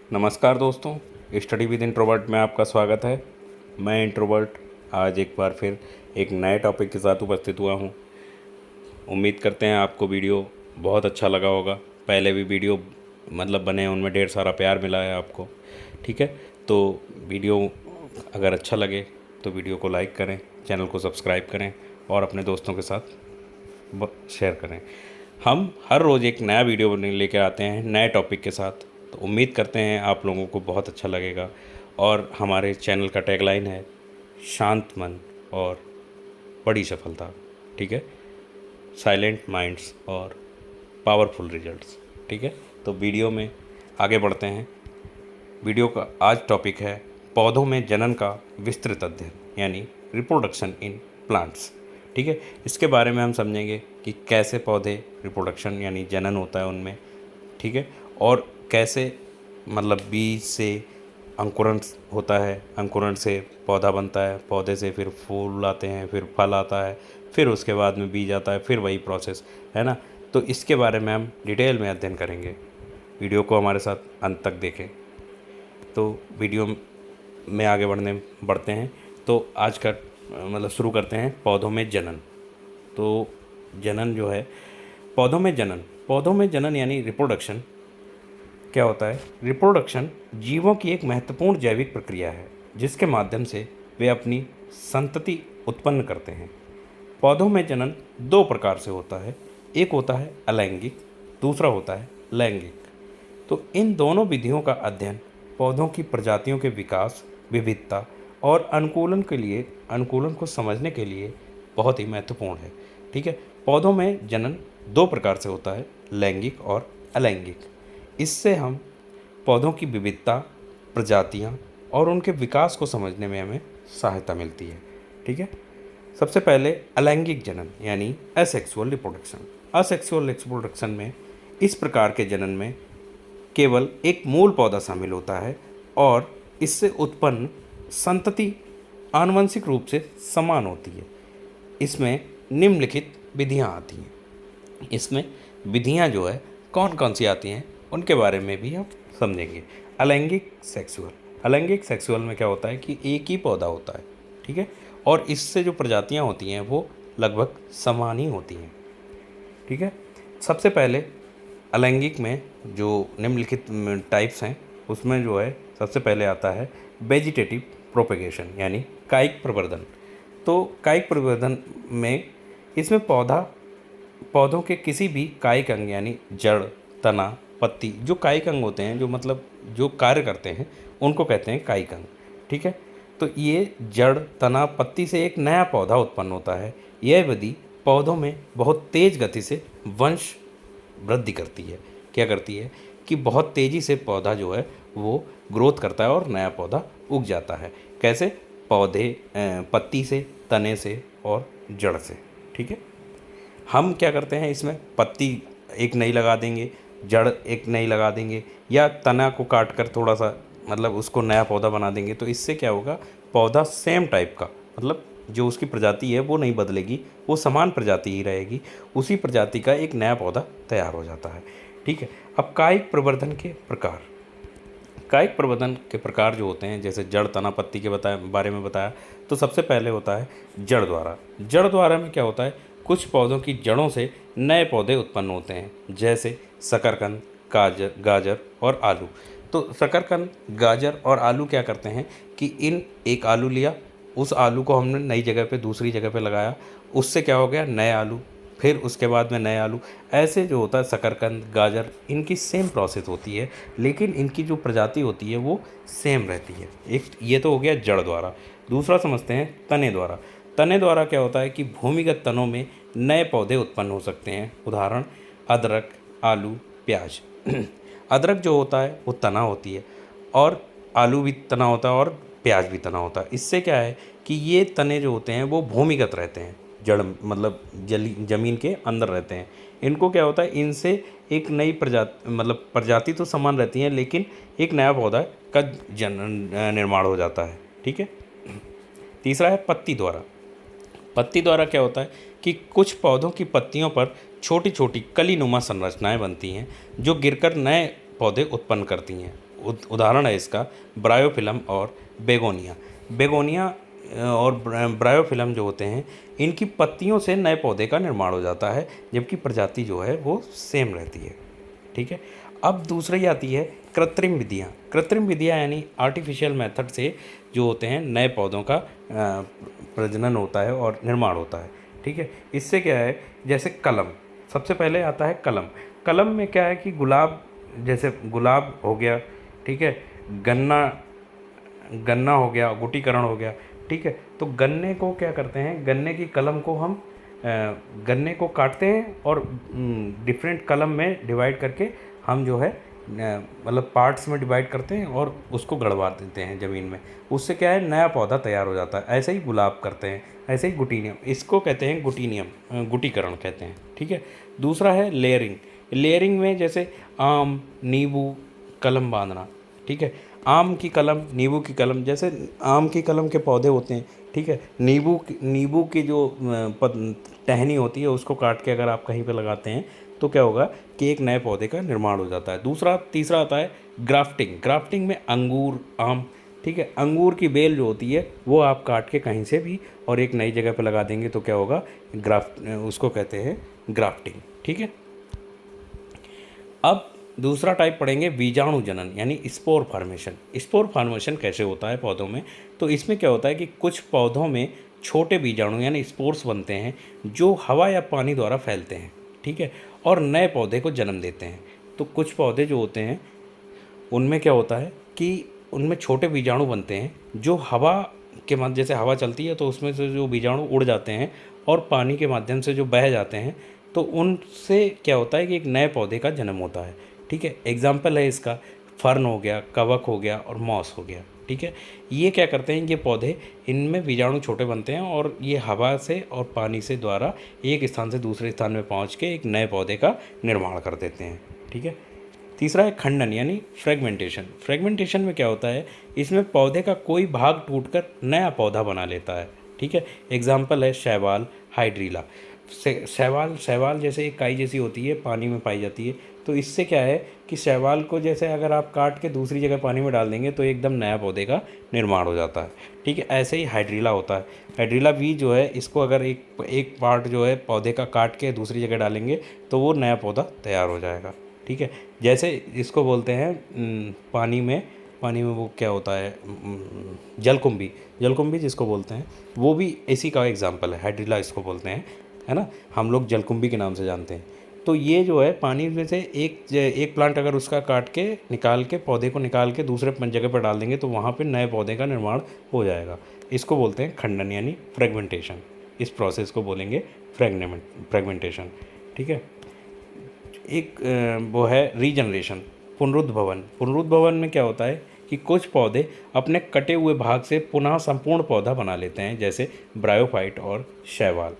नमस्कार दोस्तों, study with introvert में आपका स्वागत है। मैं इंट्रोवर्ट आज एक बार फिर एक नए टॉपिक के साथ उपस्थित हुआ हूँ। उम्मीद करते हैं आपको वीडियो बहुत अच्छा लगा होगा। पहले भी वीडियो बने हैं, उनमें ढेर सारा प्यार मिला है आपको। ठीक है, तो वीडियो अगर अच्छा लगे तो वीडियो को लाइक करें, चैनल को सब्सक्राइब करें और अपने दोस्तों के साथ शेयर करें। हम हर रोज़ एक नया वीडियो लेके आते हैं नए टॉपिक के साथ, तो उम्मीद करते हैं आप लोगों को बहुत अच्छा लगेगा। और हमारे चैनल का टैगलाइन है शांत मन और बड़ी सफलता। ठीक है, साइलेंट माइंड्स और पावरफुल रिजल्ट्स। ठीक है, तो वीडियो में आगे बढ़ते हैं। वीडियो का आज टॉपिक है पौधों में जनन का विस्तृत अध्ययन, यानी रिप्रोडक्शन इन प्लांट्स। ठीक है, इसके बारे में हम समझेंगे कि कैसे पौधे रिप्रोडक्शन यानी जनन होता है उनमें। ठीक है, और कैसे बीज से अंकुरण होता है, अंकुरण से पौधा बनता है, पौधे से फिर फूल आते हैं, फिर फल आता है, फिर उसके बाद में बीज आता है, फिर वही प्रोसेस है ना। तो इसके बारे में हम डिटेल में अध्ययन करेंगे। वीडियो को हमारे साथ अंत तक देखें। तो वीडियो में आगे बढ़ते हैं। तो आज का शुरू करते हैं पौधों में जनन। तो जनन जो है, पौधों में जनन यानी रिप्रोडक्शन क्या होता है। रिप्रोडक्शन जीवों की एक महत्वपूर्ण जैविक प्रक्रिया है जिसके माध्यम से वे अपनी संतति उत्पन्न करते हैं। पौधों में जनन दो प्रकार से होता है, एक होता है अलैंगिक, दूसरा होता है लैंगिक। तो इन दोनों विधियों का अध्ययन पौधों की प्रजातियों के विकास, विविधता और अनुकूलन को समझने के लिए बहुत ही महत्वपूर्ण है। ठीक है, पौधों में जनन दो प्रकार से होता है, लैंगिक और अलैंगिक। इससे हम पौधों की विविधता, प्रजातियां और उनके विकास को समझने में हमें सहायता मिलती है। ठीक है, सबसे पहले अलैंगिक जनन यानी असेक्सुअल रिप्रोडक्शन। असेक्सुअल रिप्रोडक्शन में इस प्रकार के जनन में केवल एक मूल पौधा शामिल होता है और इससे उत्पन्न संतति आनुवंशिक रूप से समान होती है। इसमें निम्नलिखित विधियां आती हैं। इसमें विधियां जो है कौन कौन सी आती हैं उनके बारे में भी हम समझेंगे। अलैंगिक सेक्सुअल में क्या होता है कि एक ही पौधा होता है। ठीक है, और इससे जो प्रजातियां होती हैं वो लगभग समान ही होती हैं। ठीक है, सबसे पहले अलैंगिक में जो निम्नलिखित टाइप्स हैं उसमें जो है सबसे पहले आता है वेजिटेटिव प्रोपेगेशन यानी कायिक प्रवर्धन। तो कायिक प्रवर्धन में इसमें पौधों के किसी भी कायिक अंग यानी जड़, तना, पत्ती, जो कायिक अंग होते हैं, जो कार्य करते हैं, उनको कहते हैं कायिक अंग। ठीक है, तो ये जड़, तना, पत्ती से एक नया पौधा उत्पन्न होता है। यह विधि पौधों में बहुत तेज गति से वंश वृद्धि करती है। क्या करती है कि बहुत तेज़ी से पौधा जो है वो ग्रोथ करता है और नया पौधा उग जाता है। कैसे? पत्ती से, तने से और जड़ से। ठीक है, हम क्या करते हैं, इसमें पत्ती एक नई लगा देंगे, जड़ एक नई लगा देंगे, या तना को काट कर थोड़ा सा उसको नया पौधा बना देंगे। तो इससे क्या होगा, पौधा सेम टाइप का, जो उसकी प्रजाति है वो नहीं बदलेगी, वो समान प्रजाति ही रहेगी, उसी प्रजाति का एक नया पौधा तैयार हो जाता है। ठीक है, अब कायिक प्रवर्धन के प्रकार जो होते हैं, जैसे जड़, तना, पत्ती के बारे में बताया, तो सबसे पहले होता है जड़ द्वारा। जड़ द्वारा में क्या होता है, कुछ पौधों की जड़ों से नए पौधे उत्पन्न होते हैं, जैसे शकरकंद, गाजर और आलू। तो शकरकंद, गाजर और आलू क्या करते हैं कि एक आलू लिया, उस आलू को हमने नई जगह पे, दूसरी जगह पे लगाया, उससे क्या हो गया, नए आलू, फिर उसके बाद में नए आलू। ऐसे जो होता है शकरकंद, गाजर, इनकी सेम प्रोसेस होती है, लेकिन इनकी जो प्रजाति होती है वो सेम रहती है। एक ये तो हो गया जड़ द्वारा। दूसरा समझते हैं तने द्वारा। तने द्वारा क्या होता है कि भूमिगत तनों में नए पौधे उत्पन्न हो सकते हैं। उदाहरण अदरक, आलू, प्याज। अदरक जो होता है वो तना होती है, और आलू भी तना होता है, और प्याज भी तना होता है। इससे क्या है कि ये तने जो होते हैं वो भूमिगत रहते हैं, जड़ ज़मीन के अंदर रहते हैं। इनको क्या होता है, इनसे एक नई प्रजाति तो समान रहती है, लेकिन एक नया पौधा का निर्माण हो जाता है। ठीक है, तीसरा है पत्ती द्वारा। पत्ती द्वारा क्या होता है कि कुछ पौधों की पत्तियों पर छोटी छोटी कलीनुमा संरचनाएं बनती हैं जो गिरकर नए पौधे उत्पन्न करती हैं। उदाहरण है इसका ब्रायोफिलम और बेगोनिया। बेगोनिया और ब्रायोफिलम जो होते हैं, इनकी पत्तियों से नए पौधे का निर्माण हो जाता है, जबकि प्रजाति जो है वो सेम रहती है। ठीक है। अब दूसरी आती है कृत्रिम विधियाँ। कृत्रिम विधियाँ यानी आर्टिफिशियल मेथड से जो होते हैं नए पौधों का प्रजनन होता है और निर्माण होता है। ठीक है। इससे क्या है, जैसे कलम, सबसे पहले आता है कलम। कलम में क्या है कि गुलाब, जैसे गुलाब हो गया, ठीक है, गन्ना गन्ना हो गया, गुटीकरण हो गया। ठीक है। तो गन्ने को क्या करते हैं, गन्ने की कलम को हम गन्ने को काटते हैं और डिफरेंट कलम में डिवाइड करके हम जो है मतलब पार्ट्स में डिवाइड करते हैं और उसको गड़वा देते हैं ज़मीन में। उससे क्या है, नया पौधा तैयार हो जाता है। ऐसे ही गुलाब करते हैं, ऐसे ही गुटीनियम, इसको कहते हैं गुटीनियम, गुटीकरण कहते हैं। ठीक है। दूसरा है लेयरिंग। लेयरिंग में जैसे आम, नींबू, कलम बांधना। ठीक है। आम की कलम, नींबू की कलम, जैसे आम की कलम के पौधे होते हैं, ठीक है, नींबू की जो टहनी होती है उसको काट के अगर आप कहीं पे लगाते हैं तो क्या होगा कि एक नए पौधे का निर्माण हो जाता है। तीसरा आता है ग्राफ्टिंग। ग्राफ्टिंग में अंगूर, आम, ठीक है, अंगूर की बेल जो होती है वो आप काट के कहीं से भी और एक नई जगह पे लगा देंगे तो क्या होगा, उसको कहते हैं ग्राफ्टिंग। ठीक है। अब दूसरा टाइप पढ़ेंगे बीजाणु जनन यानी स्पोर फॉर्मेशन। स्पोर फॉर्मेशन कैसे होता है पौधों में, तो इसमें क्या होता है कि कुछ पौधों में छोटे बीजाणु यानी स्पोर्स बनते हैं जो हवा या पानी द्वारा फैलते हैं। ठीक है। और नए पौधे को जन्म देते हैं। तो कुछ पौधे जो होते हैं उनमें क्या होता है कि उनमें छोटे बीजाणु बनते हैं जो हवा के माध्यम, जैसे हवा चलती है तो उसमें से जो बीजाणु उड़ जाते हैं और पानी के माध्यम से जो बह जाते हैं, तो उनसे क्या होता है कि एक नए पौधे का जन्म होता है। ठीक है। एग्जाम्पल है इसका फर्न हो गया, कवक हो गया और मॉस हो गया। ठीक है। ये क्या करते हैं, ये पौधे, इनमें बीजाणु छोटे बनते हैं और ये हवा से और पानी से द्वारा एक स्थान से दूसरे स्थान में पहुंच के एक नए पौधे का निर्माण कर देते हैं। ठीक है। तीसरा है खंडन यानी फ्रेगमेंटेशन। फ्रेगमेंटेशन में क्या होता है, इसमें पौधे का कोई भाग टूटकर नया पौधा बना लेता है। ठीक है। एग्जाम्पल है शैवाल, हाइड्रीला। शैवाल जैसे एक काई जैसी होती है, पानी में पाई जाती है। तो इससे क्या है कि शैवाल को जैसे अगर आप काट के दूसरी जगह पानी में डाल देंगे तो एकदम नया पौधे का निर्माण हो जाता है। ठीक है। ऐसे ही हाइड्रीला होता है। हाइड्रीला भी जो है, इसको अगर एक पार्ट जो है पौधे का काट के दूसरी जगह डालेंगे तो वो नया पौधा तैयार हो जाएगा। ठीक है। जैसे इसको बोलते हैं पानी में वो क्या होता है, जलकुंभी। जलकुंभी जिसको बोलते हैं वो भी इसी का एग्जाम्पल है, हाइड्रीला इसको बोलते हैं, है ना, हम लोग जलकुंभी के नाम से जानते हैं। तो ये जो है पानी में से एक प्लांट अगर उसका काट के निकाल के पौधे को निकाल के दूसरे जगह पर डाल देंगे तो वहाँ पे नए पौधे का निर्माण हो जाएगा। इसको बोलते हैं खंडन यानी फ्रेगमेंटेशन। इस प्रोसेस को बोलेंगे फ्रेगमेंटेशन। ठीक है। एक वो है रीजनरेशन, पुनरुद्भवन। पुनरुद्भवन में क्या होता है कि कुछ पौधे अपने कटे हुए भाग से पुनः संपूर्ण पौधा बना लेते हैं, जैसे ब्रायोफाइट और शैवाल।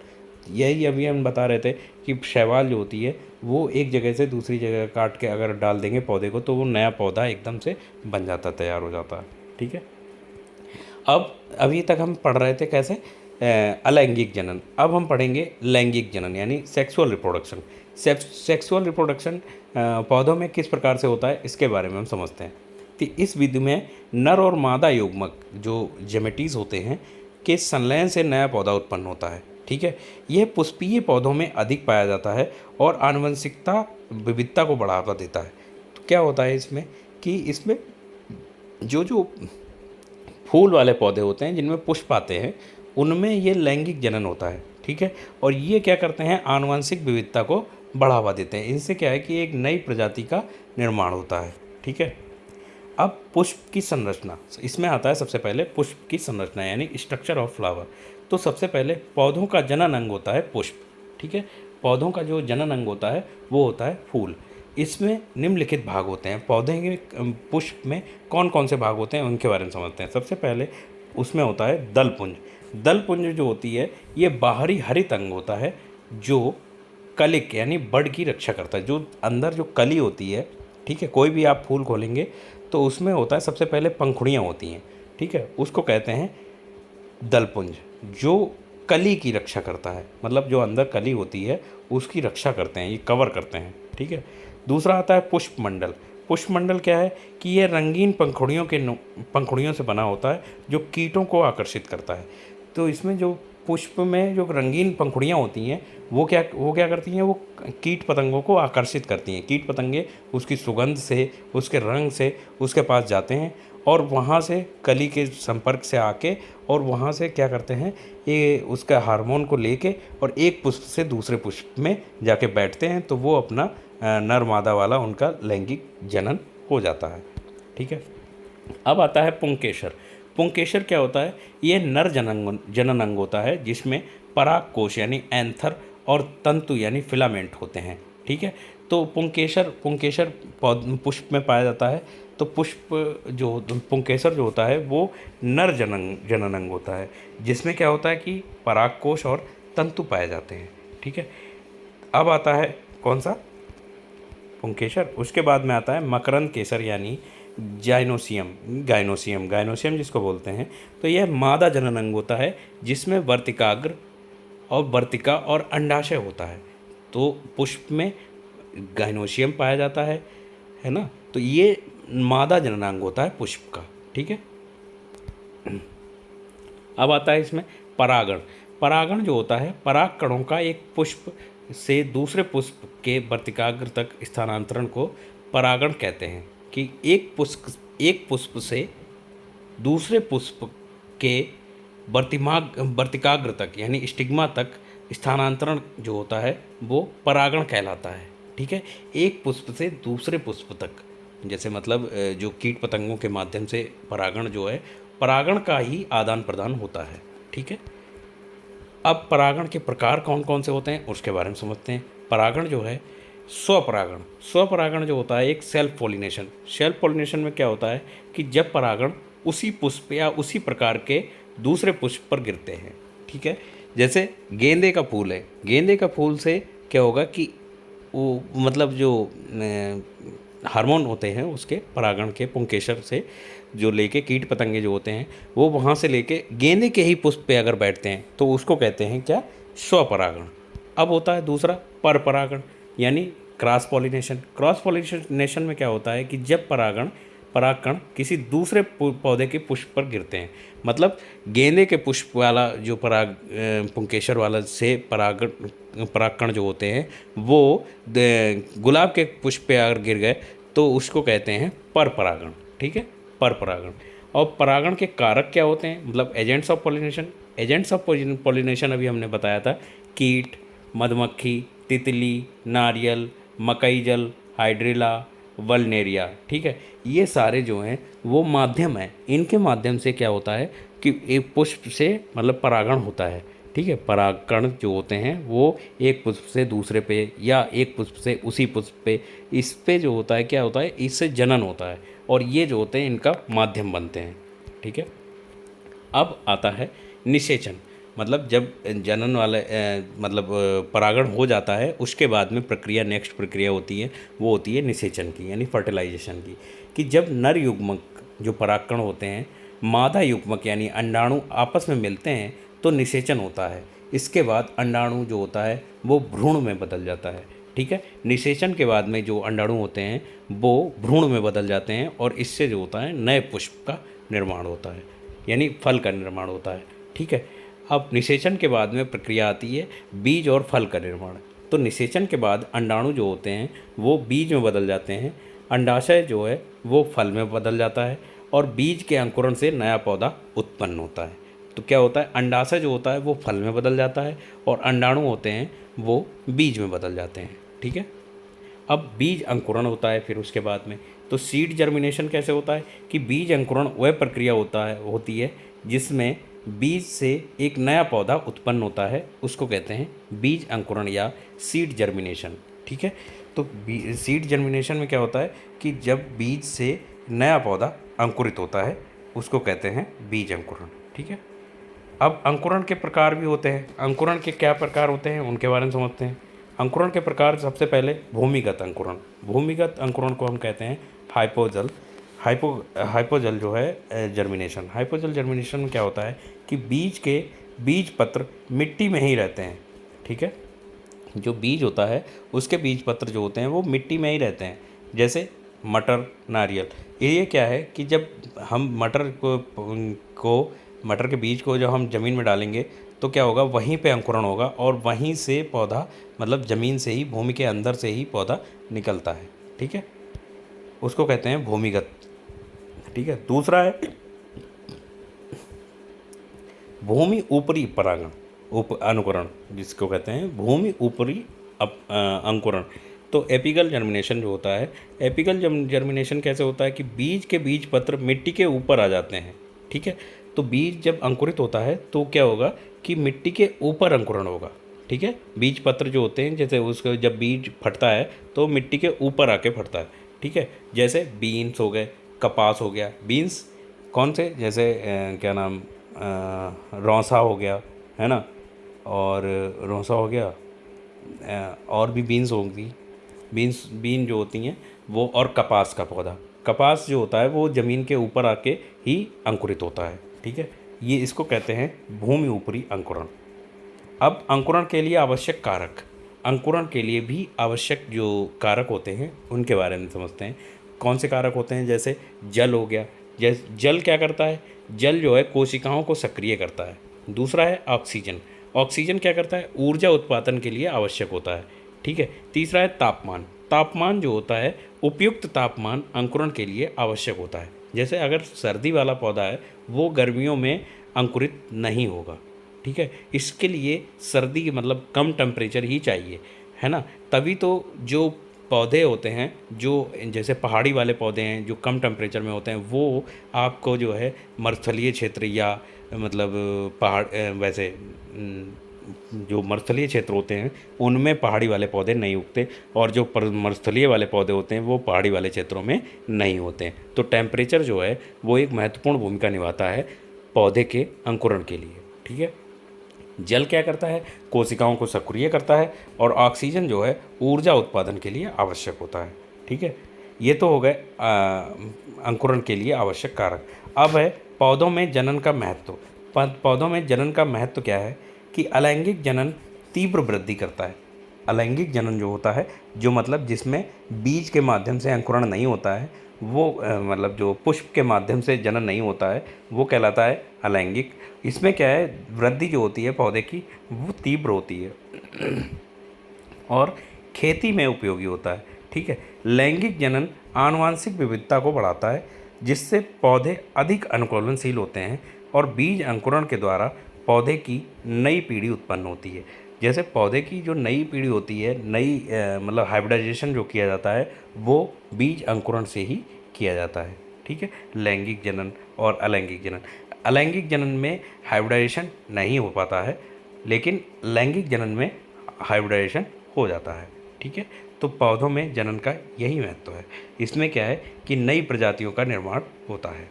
यही अभी हम बता रहे थे कि शैवाल जो होती है वो एक जगह से दूसरी जगह काट के अगर डाल देंगे पौधे को तो वो नया पौधा एकदम से बन जाता, तैयार हो जाता है। ठीक है। अब अभी तक हम पढ़ रहे थे कैसे अलैंगिक जनन। अब हम पढ़ेंगे लैंगिक जनन यानी सेक्सुअल रिप्रोडक्शन। सेक्सुअल रिप्रोडक्शन पौधों में किस प्रकार से होता है इसके बारे में हम समझते हैं। तो इस विधि में नर और मादा युग्मक जो जेमेटीज होते हैं के संलयन से नया पौधा उत्पन्न होता है। ठीक है। यह पुष्पीय पौधों में अधिक पाया जाता है और आनुवंशिकता विविधता को बढ़ावा देता है। तो क्या होता है इसमें कि इसमें जो जो फूल वाले पौधे होते हैं जिनमें पुष्प आते हैं उनमें ये लैंगिक जनन होता है। ठीक है। और ये क्या करते हैं, आनुवंशिक विविधता को बढ़ावा देते हैं। इनसे क्या है कि एक नई प्रजाति का निर्माण होता है। ठीक है। अब पुष्प की संरचना, इसमें आता है सबसे पहले पुष्प की संरचना यानी स्ट्रक्चर ऑफ फ्लावर। तो सबसे पहले पौधों का जनन अंग होता है पुष्प। ठीक है। पौधों का जो जनन अंग होता है वो होता है फूल। इसमें निम्नलिखित भाग होते हैं। पौधे के पुष्प में कौन कौन से भाग होते हैं उनके बारे में समझते हैं। सबसे पहले उसमें होता है दलपुंज। दलपुंज जो होती है ये बाहरी हरित अंग होता है जो कलिक यानी बड की रक्षा करता है। जो अंदर जो कली होती है, ठीक है, कोई भी आप फूल खोलेंगे तो उसमें होता है सबसे पहले पंखुड़ियाँ होती हैं। ठीक है। उसको कहते हैं दलपुंज, जो कली की रक्षा करता है, मतलब जो अंदर कली होती है उसकी रक्षा करते हैं, ये कवर करते हैं। ठीक है। दूसरा आता है पुष्प मंडल। पुष्पमंडल क्या है कि ये रंगीन पंखुड़ियों से बना होता है जो कीटों को आकर्षित करता है। तो इसमें जो पुष्प में जो रंगीन पंखुड़ियाँ होती हैं वो क्या करती हैं, वो कीट पतंगों को आकर्षित करती हैं। कीट पतंगे उसकी सुगंध से, उसके रंग से उसके पास जाते हैं और वहाँ से कली के संपर्क से आके और वहाँ से क्या करते हैं, ये उसका हार्मोन को लेके और एक पुष्प से दूसरे पुष्प में जाके बैठते हैं, तो वो अपना नर मादा वाला उनका लैंगिक जनन हो जाता है। ठीक है। अब आता है पुंकेसर। पुंकेसर क्या होता है, ये नर जनन अंग होता है जिसमें पराग कोश यानी एंथर और तंतु यानी फिलामेंट होते हैं। ठीक है। तो पुंकेसर पुष्प में पाया जाता है। तो पुंकेसर जो होता है वो नर जनन अंग होता है जिसमें क्या होता है कि पराग कोश और तंतु पाए जाते हैं। ठीक है। अब आता है कौन सा, पुंकेसर। उसके बाद में आता है मकरंद केसर यानी गाइनोसियम जिसको बोलते हैं। तो यह मादा जनन अंग होता है जिसमें वर्तिकाग्र और वर्तिका और अंडाशय होता है। तो पुष्प में गाइनोसियम पाया जाता है ना। तो ये मादा जननांग होता है पुष्प का। ठीक है। अब आता है इसमें परागण। परागण जो होता है पराग कणों का एक पुष्प से दूसरे पुष्प के वर्तिकाग्र तक स्थानांतरण को परागण कहते हैं। कि एक पुष्प से दूसरे पुष्प के वर्तिकाग्र तक यानी स्टिग्मा तक स्थानांतरण जो होता है वो परागण कहलाता है। ठीक है। एक पुष्प से दूसरे पुष्प तक, जैसे मतलब जो कीट पतंगों के माध्यम से परागण जो है, परागण का ही आदान प्रदान होता है। ठीक है। अब परागण के प्रकार कौन कौन से होते हैं उसके बारे में समझते हैं। परागण जो है स्वपरागण जो होता है एक सेल्फ पॉलिनेशन में क्या होता है कि जब परागण उसी पुष्प या उसी प्रकार के दूसरे पुष्प पर गिरते हैं। ठीक है। जैसे गेंदे का फूल है, गेंदे का फूल से क्या होगा कि वो मतलब जो हार्मोन होते हैं उसके परागण के पुंकेसर से जो लेके कीट पतंगे जो होते हैं वो वहाँ से लेके गेंदे के ही पुष्प पे अगर बैठते हैं तो उसको कहते हैं क्या, स्वपरागण। अब होता है दूसरा परपरागण यानी क्रॉस पॉलिनेशन में क्या होता है कि जब परागकण किसी दूसरे पौधे के पुष्प पर गिरते हैं। मतलब गेंदे के पुष्प वाला जो पुंकेसर वाला से परागकण जो होते हैं वो गुलाब के पुष्प पे अगर गिर गए तो उसको कहते हैं परपरागण। ठीक है, परपरागण। और परागण के कारक क्या होते हैं, मतलब एजेंट्स ऑफ पॉलिनेशन अभी हमने बताया था, कीट, मधुमक्खी, तितली, नारियल, मकई जल, हाइड्रिला, वल्नेरिया। ठीक है। ये सारे जो हैं वो माध्यम हैं, इनके माध्यम से क्या होता है कि एक पुष्प से मतलब परागण होता है। ठीक है। परागकण जो होते हैं वो एक पुष्प से दूसरे पे या एक पुष्प से उसी पुष्प पे, इस पे जो होता है क्या होता है, इससे जनन होता है और ये जो होते हैं इनका माध्यम बनते हैं। ठीक है। अब आता है निषेचन। मतलब जब जनन वाले परागण हो जाता है उसके बाद में नेक्स्ट प्रक्रिया होती है वो होती है निषेचन की यानी फर्टिलाइजेशन की। कि जब नर युग्मक जो परागकण होते हैं मादा युग्मक यानी अंडाणु आपस में मिलते हैं तो निषेचन होता है। इसके बाद अंडाणु जो होता है वो भ्रूण में बदल जाता है। ठीक है। निषेचन के बाद में जो अंडाणु होते हैं वो भ्रूण में बदल जाते हैं और इससे जो होता है नए पुष्प का निर्माण होता है यानी फल का निर्माण होता है। ठीक है। अब निषेचन के बाद में प्रक्रिया आती है बीज और फल का निर्माण। तो निषेचन के बाद अंडाणु जो होते हैं वो बीज में बदल जाते हैं, अंडाशय जो है वो फल में बदल जाता है और बीज के अंकुरण से नया पौधा उत्पन्न होता है। तो क्या होता है, अंडाशय जो होता है वो फल में बदल जाता है और अंडाणु होते हैं वो बीज में बदल जाते हैं। ठीक है। अब बीज अंकुरण होता है फिर उसके बाद में। तो सीड जर्मिनेशन कैसे होता है कि बीज अंकुरण वह प्रक्रिया होती है जिसमें बीज से एक नया पौधा उत्पन्न होता है, उसको कहते हैं बीज अंकुरण या सीड जर्मिनेशन। ठीक है। तो सीड जर्मिनेशन में क्या होता है कि जब बीज से नया पौधा अंकुरित होता है उसको कहते हैं बीज अंकुरण। ठीक है। अब अंकुरण के प्रकार भी होते हैं। अंकुरण के क्या प्रकार होते हैं उनके बारे में समझते हैं। अंकुरण के प्रकार सबसे पहले भूमिगत अंकुरण को हम कहते हैं हाइपोजल जो है जर्मिनेशन। हाइपोजल जर्मिनेशन में क्या होता है कि बीज पत्र मिट्टी में ही रहते हैं। ठीक है। जो बीज होता है उसके बीज पत्र जो होते हैं वो मिट्टी में ही रहते हैं। जैसे मटर, नारियल। ये क्या है कि जब हम मटर के बीज को जब हम ज़मीन में डालेंगे तो क्या होगा, वहीं पे अंकुरण होगा और वहीं से पौधा, मतलब ज़मीन से ही, भूमि के अंदर से ही पौधा निकलता है। ठीक है, उसको कहते हैं भूमिगत। ठीक है, दूसरा है भूमि ऊपरी परागण, अनुकरण, जिसको कहते हैं भूमि ऊपरी अंकुरण। तो एपिकल जर्मिनेशन जो होता है, एपिकल जर्मिनेशन कैसे होता है कि बीज के बीज पत्र मिट्टी के ऊपर आ जाते हैं। ठीक है, तो बीज जब अंकुरित होता है तो क्या होगा कि मिट्टी के ऊपर अंकुरण होगा। ठीक है, बीज पत्र जो होते हैं, जैसे उसका जब बीज फटता है तो मिट्टी के ऊपर आके फटता है। ठीक है, जैसे बीन्स हो गए, कपास हो गया। बीन्स कौन से, जैसे क्या नाम, रौसा हो गया, है ना, और रौसा हो गया, और भी बीन्स होंगी, बीन जो होती हैं वो, और कपास का पौधा, कपास जो होता है वो ज़मीन के ऊपर आके ही अंकुरित होता है। ठीक है, ये इसको कहते हैं भूमि ऊपरी अंकुरण। अब अंकुरण के लिए आवश्यक कारक, अंकुरण के लिए भी आवश्यक जो कारक होते हैं उनके बारे में समझते हैं। कौन से कारक होते हैं, जैसे जल हो गया। जैसे जल क्या करता है, जल जो है कोशिकाओं को सक्रिय करता है। दूसरा है ऑक्सीजन, ऑक्सीजन क्या करता है, ऊर्जा उत्पादन के लिए आवश्यक होता है। ठीक है, तीसरा है तापमान, तापमान जो होता है, उपयुक्त तापमान अंकुरण के लिए आवश्यक होता है। जैसे अगर सर्दी वाला पौधा है वो गर्मियों में अंकुरित नहीं होगा। ठीक है, इसके लिए सर्दी मतलब कम टेम्परेचर ही चाहिए, है ना। तभी तो जो पौधे होते हैं, जो जैसे पहाड़ी वाले पौधे हैं जो कम टेम्परेचर में होते हैं, वो आपको जो है मरुस्थलीय क्षेत्र या मतलब पहाड़, वैसे जो मरुस्थलीय क्षेत्र होते हैं उनमें पहाड़ी वाले पौधे नहीं उगते, और जो मरुस्थलीय वाले पौधे होते हैं वो पहाड़ी वाले क्षेत्रों में नहीं होते हैं। तो टेम्परेचर जो है वो एक महत्वपूर्ण भूमिका निभाता है पौधे के अंकुरण के लिए। ठीक है, जल क्या करता है, कोशिकाओं को सक्रिय करता है, और ऑक्सीजन जो है ऊर्जा उत्पादन के लिए आवश्यक होता है। ठीक है, ये तो हो गए अंकुरण के लिए आवश्यक कारक। अब है पौधों में जनन का महत्व। पौधों में जनन का महत्व क्या है कि अलैंगिक जनन तीव्र वृद्धि करता है। अलैंगिक जनन जो होता है, जो मतलब जिसमें बीज के माध्यम से अंकुरण नहीं होता है, वो मतलब जो पुष्प के माध्यम से जनन नहीं होता है, वो कहलाता है अलैंगिक। इसमें क्या है, वृद्धि जो होती है पौधे की वो तीव्र होती है और खेती में उपयोगी होता है। ठीक है, लैंगिक जनन आनुवंशिक विविधता को बढ़ाता है, जिससे पौधे अधिक अनुकूलनशील होते हैं और बीज अंकुरण के द्वारा पौधे की नई पीढ़ी उत्पन्न होती है। जैसे पौधे की जो नई पीढ़ी होती है, नई मतलब हाइब्रिडाइजेशन जो किया जाता है वो बीज अंकुरण से ही किया जाता है। ठीक है, लैंगिक जनन और अलैंगिक जनन, अलैंगिक जनन में हाइब्रिडाइजेशन नहीं हो पाता है, लेकिन लैंगिक जनन में हाइब्रिडाइजेशन हो जाता है। ठीक है, तो पौधों में जनन का यही महत्व है। इसमें क्या है कि नई प्रजातियों का निर्माण होता है।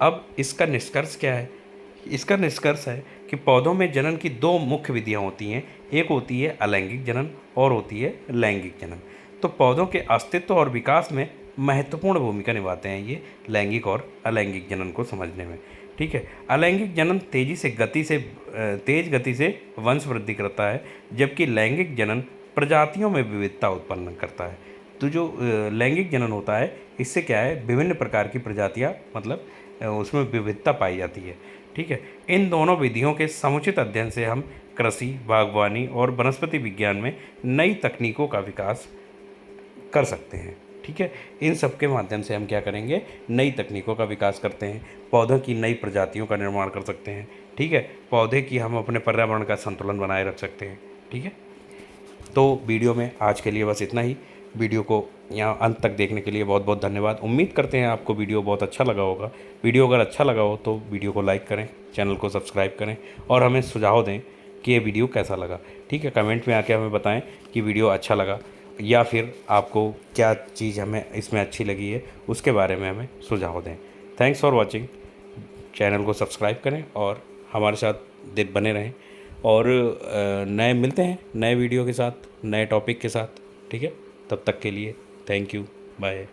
अब इसका निष्कर्ष क्या है, इसका निष्कर्ष है कि पौधों में जनन की दो मुख्य विधियां होती हैं, एक होती है अलैंगिक जनन और होती है लैंगिक जनन। तो पौधों के अस्तित्व और विकास में महत्वपूर्ण भूमिका निभाते हैं ये लैंगिक और अलैंगिक जनन को समझने में। ठीक है, अलैंगिक जनन तेज गति से वंश वृद्धि करता है, जबकि लैंगिक जनन प्रजातियों में विविधता उत्पन्न करता है। तो जो लैंगिक जनन होता है, इससे क्या है, विभिन्न प्रकार की प्रजातियां, मतलब उसमें विविधता पाई जाती है। ठीक है, इन दोनों विधियों के समुचित अध्ययन से हम कृषि, बागवानी और वनस्पति विज्ञान में नई तकनीकों का विकास कर सकते हैं। ठीक है, इन सब के माध्यम से हम क्या करेंगे, नई तकनीकों का विकास करते हैं, पौधों की नई प्रजातियों का निर्माण कर सकते हैं। ठीक है, पौधे की हम अपने पर्यावरण का संतुलन बनाए रख सकते हैं। ठीक है, तो वीडियो में आज के लिए बस इतना ही। वीडियो को यहाँ अंत तक देखने के लिए बहुत बहुत धन्यवाद। उम्मीद करते हैं आपको वीडियो बहुत अच्छा लगा होगा। वीडियो अगर अच्छा लगा हो तो वीडियो को लाइक करें, चैनल को सब्सक्राइब करें और हमें सुझाव दें कि ये वीडियो कैसा लगा। ठीक है, कमेंट में आके हमें बताएं कि वीडियो अच्छा लगा या फिर आपको क्या चीज़ हमें इसमें अच्छी लगी है, उसके बारे में हमें सुझाव दें। Thanks for watching. चैनल को सब्सक्राइब करें और हमारे साथ बने रहें, और नए मिलते हैं नए वीडियो के साथ, नए टॉपिक के साथ। ठीक है, तब तक के लिए थैंक यू, बाय।